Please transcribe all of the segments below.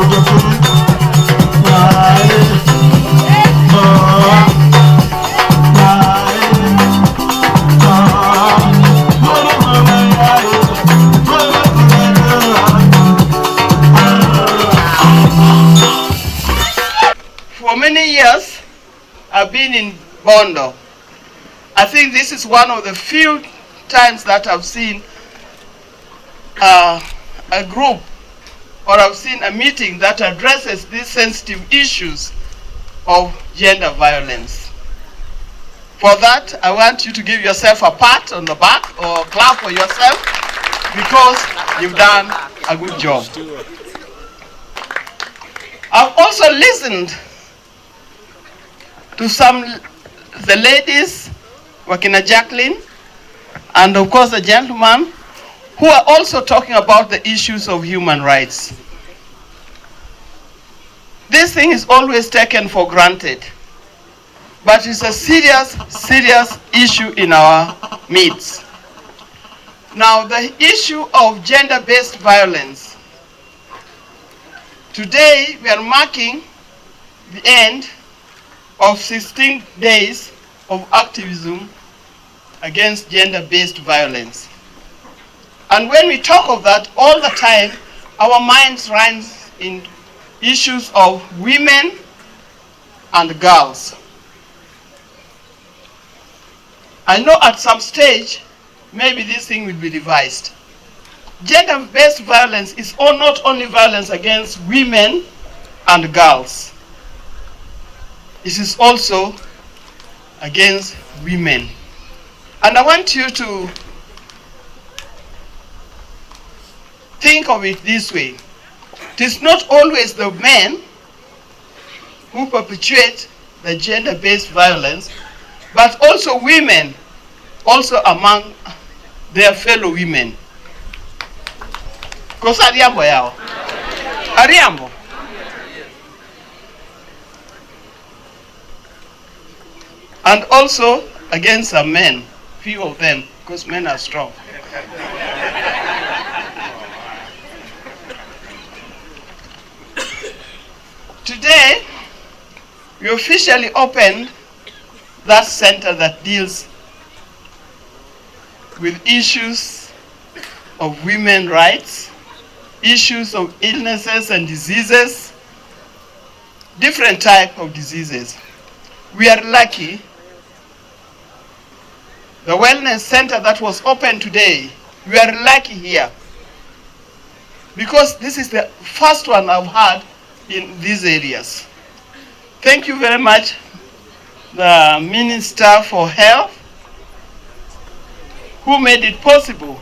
For many years, I've been in Bondo. I think this is one of the few times that I've seen a group, or I've seen a meeting that addresses these sensitive issues of gender violence. For that, I want you to give yourself a pat on the back or clap for yourself, because you've done a good job. I've also listened to the ladies, Wakina Jacqueline, and of course the gentleman, who are also talking about the issues of human rights. This thing is always taken for granted, but it's a serious, serious issue in our midst. Now, the issue of gender-based violence. Today, we are marking the end of 16 days of activism against gender-based violence. And when we talk of that, all the time, our minds run in issues of women and girls. I know at some stage, maybe this thing will be revised. Gender-based violence is not only violence against women and girls. It is also against women. And I want you to think of it this way. It is not always the men who perpetuate the gender-based violence, but also women, also among their fellow women. Kosa ariambo yao. Ariambo. And also against some men, few of them, because men are strong. Today, we officially opened that center that deals with issues of women's rights, issues of illnesses and diseases, different types of diseases. We are lucky. The wellness center that was opened today, we are lucky here, because this is the first one I've had in these areas. Thank you very much, the Minister for Health, who made it possible,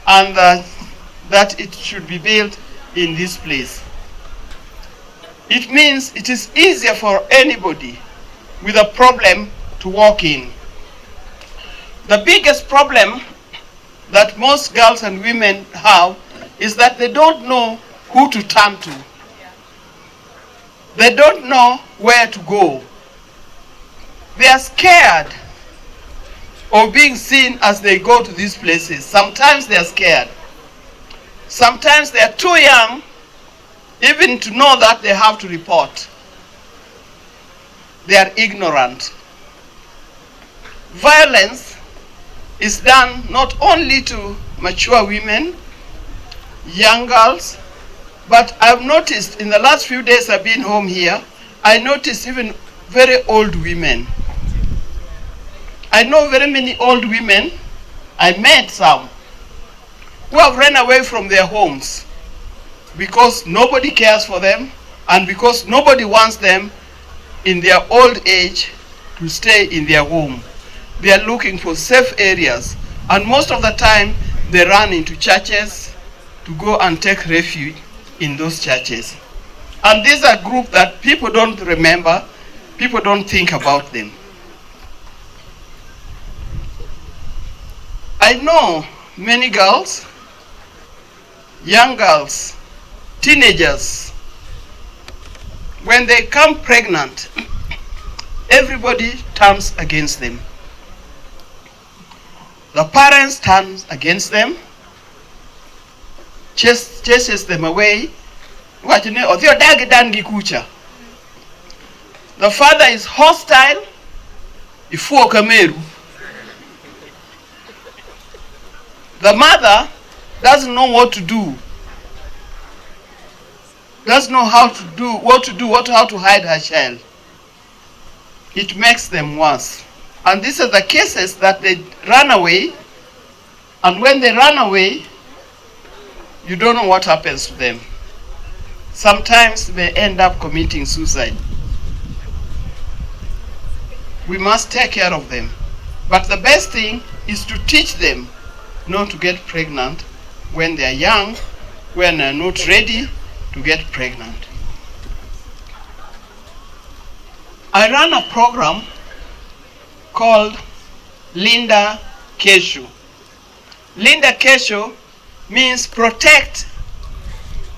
and that it should be built in this place. It means it is easier for anybody with a problem to walk in. The biggest problem that most girls and women have is that they don't know who to turn to. They don't know where to go. They are scared of being seen as they go to these places. Sometimes they are scared. Sometimes they are too young even to know that they have to report. They are ignorant. Violence is done not only to mature women, young girls, but I've noticed in the last few days I've been home here, I noticed even very old women. I know very many old women. I met some who have run away from their homes because nobody cares for them and because nobody wants them in their old age to stay in their home. They are looking for safe areas, and most of the time they run into churches to go and take refuge in those churches. And these are groups that people don't remember, people don't think about them. I know many girls, young girls, teenagers, when they come pregnant, everybody turns against them. The parents turn against them, chases them away, The father is hostile. The mother doesn't know what to do. Doesn't know how to do, how to hide her child. It makes them worse. And these are the cases that they run away. And when they run away, you don't know what happens to them. Sometimes they end up committing suicide. We must take care of them. But the best thing is to teach them not to get pregnant when they are young, when they are not ready to get pregnant. I run a program called Linda Kesho. Linda Kesho means protect.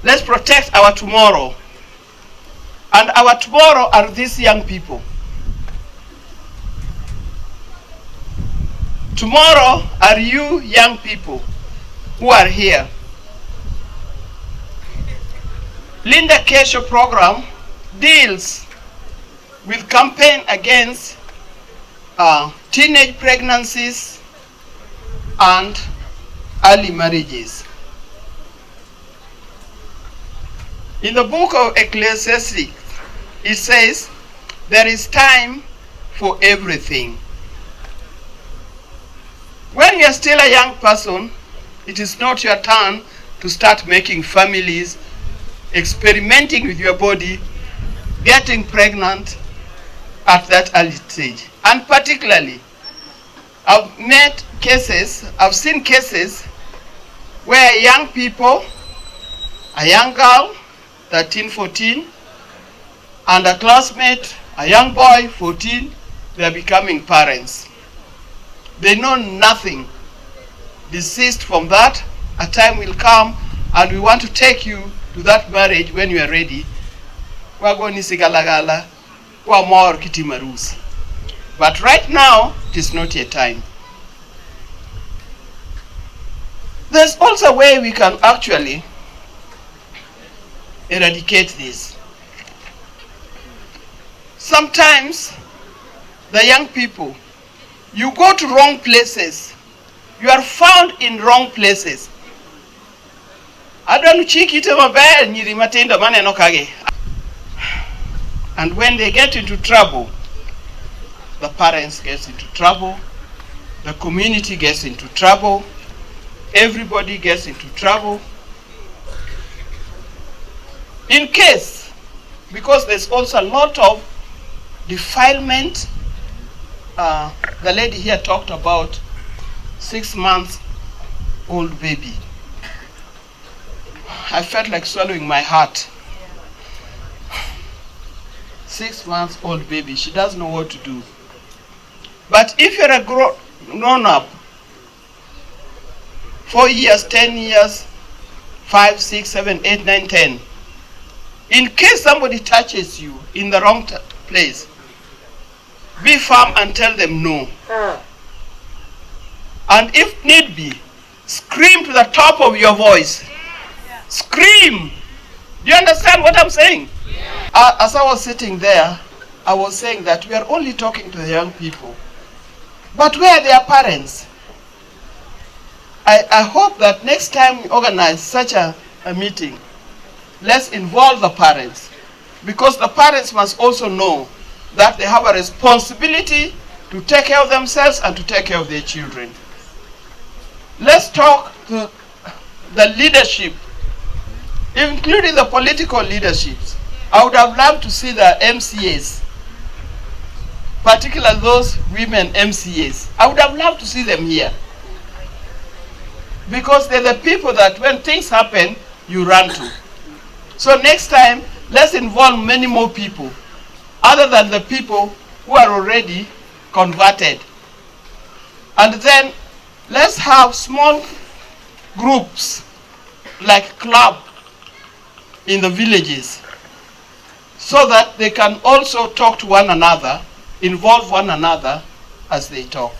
Let's protect our tomorrow. And our tomorrow are these young people. Tomorrow are you young people who are here. Linda Kesho program deals with campaign against teenage pregnancies and early marriages. In the book of Ecclesiastes, it says, there is time for everything. When you are still a young person, it is not your turn to start making families, experimenting with your body, getting pregnant at that early stage. And particularly, I've seen cases where young people, a young girl, 13, 14, and a classmate, a young boy, 14, they are becoming parents. They know nothing. Desist from that. A time will come and we want to take you to that marriage when you are ready. But right now, it is not yet time. There's also a way we can actually eradicate this. Sometimes, the young people, you go to wrong places. You are found in wrong places. And when they get into trouble, the parents get into trouble, the community gets into trouble, everybody gets into trouble. In case, because there's also a lot of defilement, the lady here talked about 6-month-old baby. I felt like swallowing my heart. 6-month-old baby, she doesn't know what to do. But if you're a grown-up, 4 years, 10 years, 5, 6, 7, 8, 9, 10, in case somebody touches you in the wrong place, be firm and tell them no. And if need be, scream to the top of your voice. Scream! Do you understand what I'm saying? As I was sitting there, I was saying that we are only talking to the young people. But where are their parents? I hope that next time we organize such a meeting, let's involve the parents. Because the parents must also know that they have a responsibility to take care of themselves and to take care of their children. Let's talk to the leadership, including the political leaderships. I would have loved to see the MCAs, particularly those women MCAs. I would have loved to see them here. Because they're the people that when things happen, you run to. So next time, let's involve many more people, other than the people who are already converted. And then let's have small groups, like club in the villages, so that they can also talk to one another, involve one another as they talk.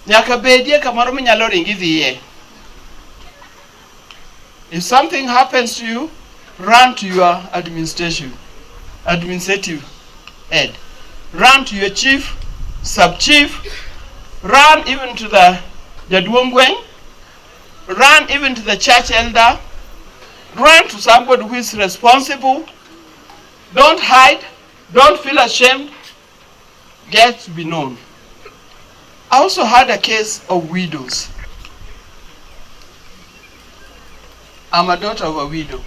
Nyaka bedie kamoro minyalo ringi dhiye. If something happens to you, run to your administrative head. Run to your chief, sub-chief, run even to the Jadwongweng, run even to the church elder, run to somebody who is responsible. Don't hide, don't feel ashamed, get to be known. I also had a case of widows. I'm a daughter of a widow.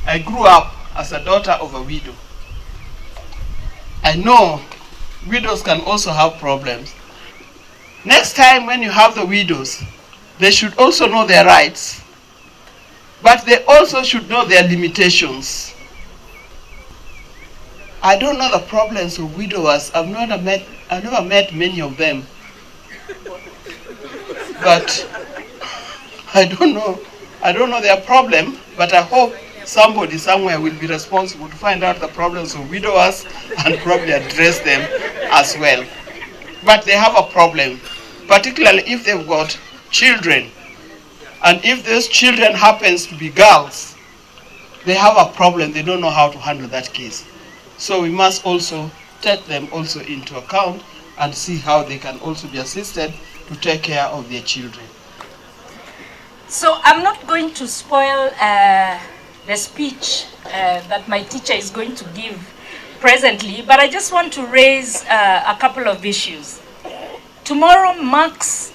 I grew up as a daughter of a widow. I know widows can also have problems. Next time when you have the widows, they should also know their rights, but they also should know their limitations. I don't know the problems of widowers. I've never met many of them. But I don't know their problem, but I hope somebody somewhere will be responsible to find out the problems of widowers and probably address them as well. But they have a problem, particularly if they've got children. And if those children happens to be girls, they have a problem. They don't know how to handle that case. So we must also take them also into account and see how they can also be assisted to take care of their children. So I'm not going to spoil the speech that my teacher is going to give presently, but I just want to raise a couple of issues. Tomorrow marks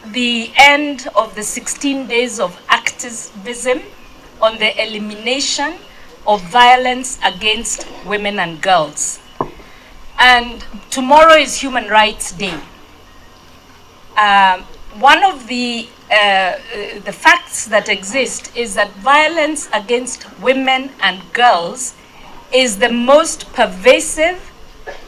the end of the 16 days of activism on the elimination of violence against women and girls. And tomorrow is Human Rights Day. One of the facts that exist is that violence against women and girls is the most pervasive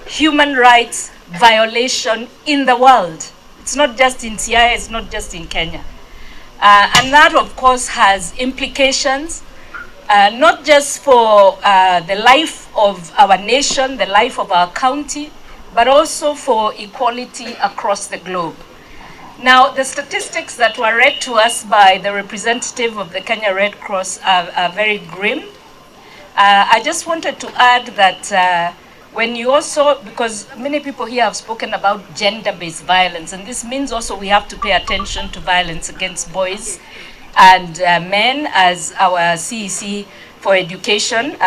human rights violation in the world. It's not just in Siaya, it's not just in Kenya. And that, of course, has implications not just for the life of our nation, the life of our county, but also for equality across the globe. Now, the statistics that were read to us by the representative of the Kenya Red Cross are very grim. I just wanted to add that when you also, because many people here have spoken about gender-based violence, and this means also we have to pay attention to violence against boys and men, as our CEC for education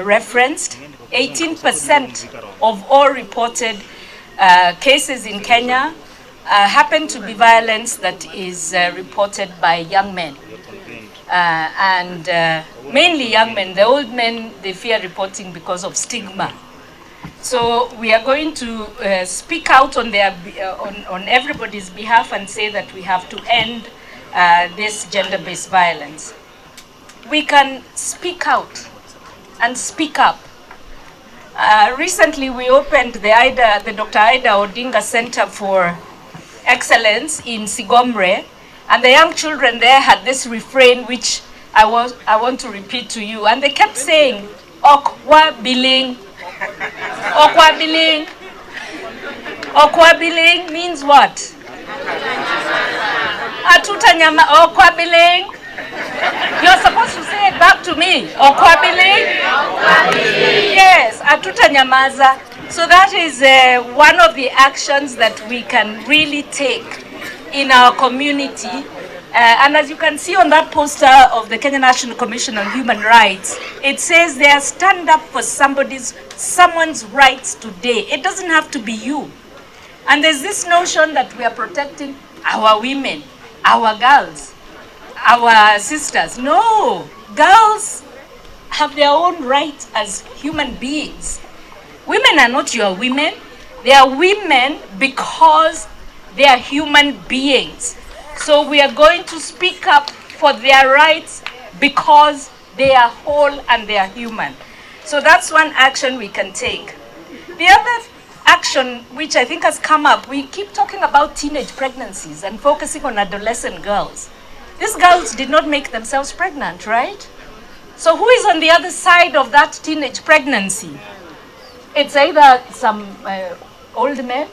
referenced. 18% of all reported cases in Kenya happen to be violence that is reported by young men. And mainly young men. The old men, they fear reporting because of stigma. So we are going to speak out on everybody's behalf and say that we have to end this gender-based violence. We can speak out and speak up. Recently, we opened the Dr. Ida Odinga Center for Excellence in Sigomre, and the young children there had this refrain which I want to repeat to you, and they kept saying, "Okwa biling, okwa biling." Okwa biling means what? Atuta nyama okwa biling. You're supposed to say it back to me. Okwa biling? Yes, atuta nyamaza. So that is one of the actions that we can really take in our community. And as you can see on that poster of the Kenya National Commission on Human Rights, it says there, stand up for someone's rights today. It doesn't have to be you. And there's this notion that we are protecting our women, our girls, our sisters. No, girls have their own rights as human beings. Women are not your women. They are women because they are human beings. So we are going to speak up for their rights because they are whole and they are human. So that's one action we can take. The other action, which I think has come up, we keep talking about teenage pregnancies and focusing on adolescent girls. These girls did not make themselves pregnant, right? So who is on the other side of that teenage pregnancy? It's either some old men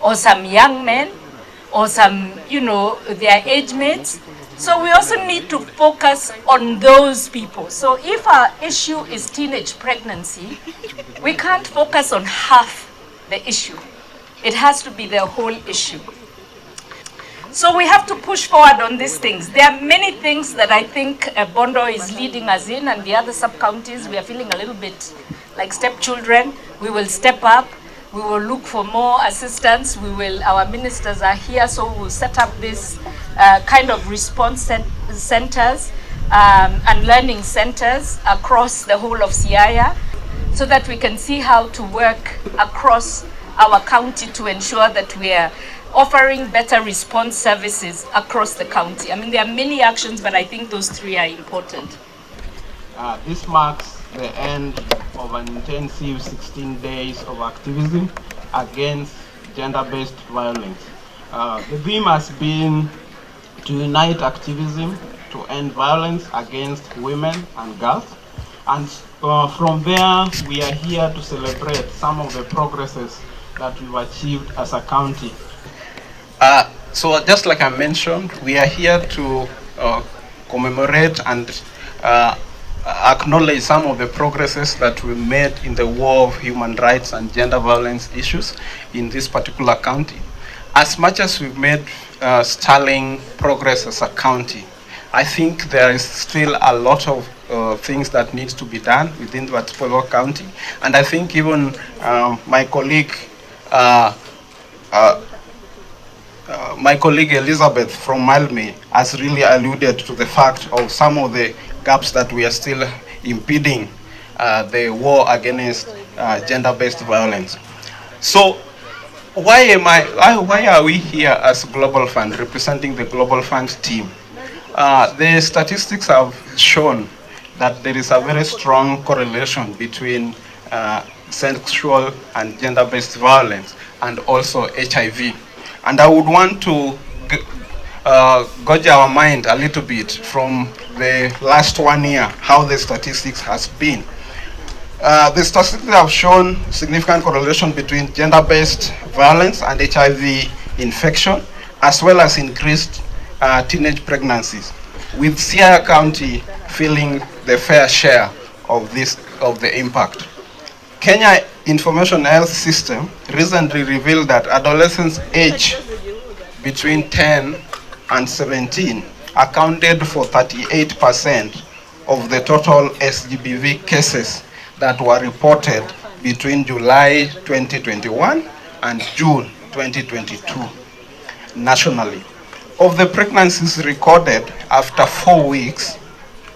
or some young men or some, their age mates. So we also need to focus on those people. So if our issue is teenage pregnancy, we can't focus on half the issue. It has to be the whole issue. So we have to push forward on these things. There are many things that I think Bondo is leading us in, and the other sub-counties, we are feeling a little bit like stepchildren. We will step up. We will look for more assistance. Our ministers are here, so we'll set up this kind of response centers and learning centers across the whole of Siaya, so that we can see how to work across our county to ensure that we are offering better response services across the county. I mean, there are many actions, but I think those three are important. This marks the end of an intensive 16 days of activism against gender-based violence. The theme has been to unite activism to end violence against women and girls. And from there, we are here to celebrate some of the progresses that we've achieved as a county. So just like I mentioned, we are here to commemorate and acknowledge some of the progresses that we made in the war of human rights and gender violence issues in this particular county. As much as we've made sterling progress as a county, I think there is still a lot of things that needs to be done within that particular county. And I think even my colleague Elizabeth from Malmö has really alluded to the fact of some of the gaps that we are still impeding the war against gender-based violence. So why are we here as Global Fund, representing the Global Fund team? The statistics have shown that there is a very strong correlation between sexual and gender-based violence and also HIV. And I would want to gauge our mind a little bit from the last 1 year, how the statistics has been. The statistics have shown significant correlation between gender-based violence and HIV infection, as well as increased teenage pregnancies, with Siaya County feeling the fair share of the impact. Kenya Information Health System recently revealed that adolescents aged between 10 and 17 accounted for 38% of the total SGBV cases that were reported between July 2021 and June 2022 nationally. Of the pregnancies recorded after 4 weeks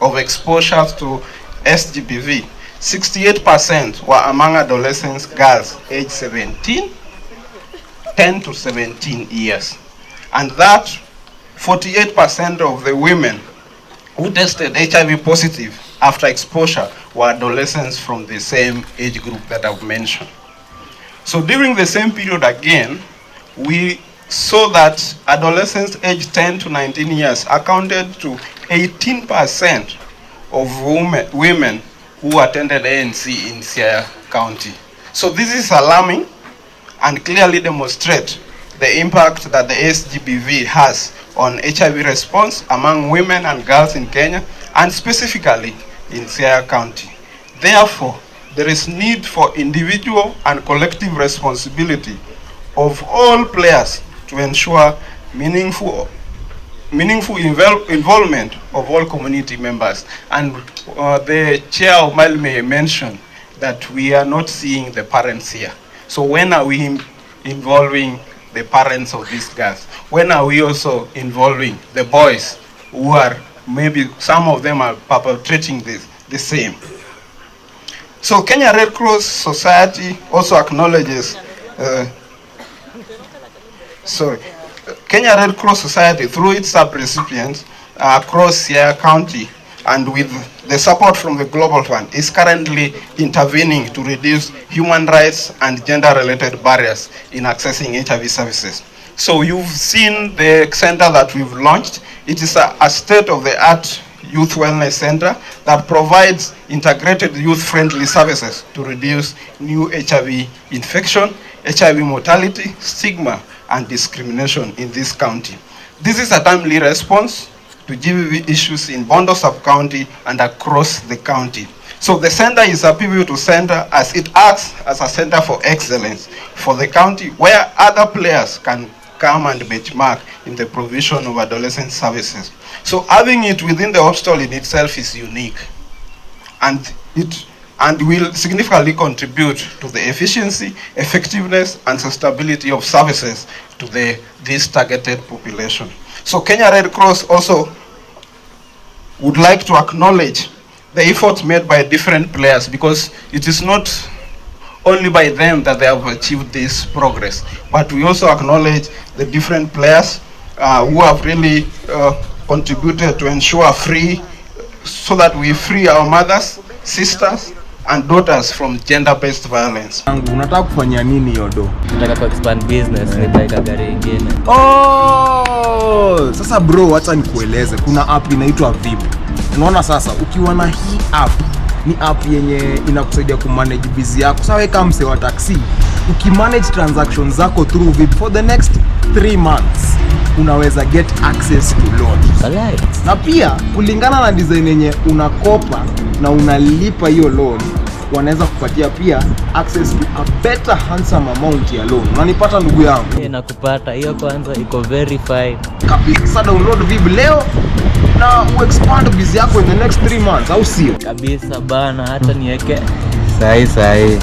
of exposure to SGBV, 68% were among adolescents, girls aged 10 to 17 years. And that 48% of the women who tested HIV positive after exposure were adolescents from the same age group that I've mentioned. So during the same period again, we saw that adolescents aged 10 to 19 years accounted to 18% of women who attended ANC in Siaya County. So this is alarming and clearly demonstrates the impact that the SGBV has on HIV response among women and girls in Kenya, and specifically in Siaya County. Therefore, there is need for individual and collective responsibility of all players to ensure meaningful involvement of all community members. And the chair of Malmö mentioned that we are not seeing the parents here. So when are we involving the parents of these girls? When are we also involving the boys who are, maybe some of them are perpetrating the same? So Kenya Red Cross Society also acknowledges, Kenya Red Cross Society, through its sub-recipients across Siaya County and with the support from the Global Fund, is currently intervening to reduce human rights and gender-related barriers in accessing HIV services. So you've seen the center that we've launched. It is a state-of-the-art youth wellness center that provides integrated youth-friendly services to reduce new HIV infection, HIV mortality, stigma, and discrimination in this county. This is a timely response to GBV issues in Bondo sub-county and across the county. So the center is a pivotal center as it acts as a center for excellence for the county where other players can come and benchmark in the provision of adolescent services. So having it within the hostel in itself is unique, and will significantly contribute to the efficiency, effectiveness, and sustainability of services to this targeted population. So Kenya Red Cross also would like to acknowledge the efforts made by different players, because it is not only by them that they have achieved this progress, but we also acknowledge the different players who have really contributed to ensure so that we free our mothers, sisters, and daughters from gender-based violence. Unataka kufanya nini yodo? Nataka ku expand business, nitaweka gari nyingine. Oh, sasa bro, acha nikueleze. Kuna app inaitwa Bibi. Unaona sasa, ukiwa na hii app, ni app yenye inakusaidia kumanage busy yako. Sawa kama mse wa taxi, ukimanage transactions zako through Bibi for the next 3 months, unaweza get access to loan. Na pia kulingana na design yenye unakopa na unalipa hiyo loan, wanaweza kupatia pia access to a better handsome amount ya loan. Unanipata ndugu yangu? Nakupata. Hiyo kwanza iko verified. Kabisa, download Bibi leo na expand business yako in the next 3 months, au sio? Kabisa bana, hata niweke sahi.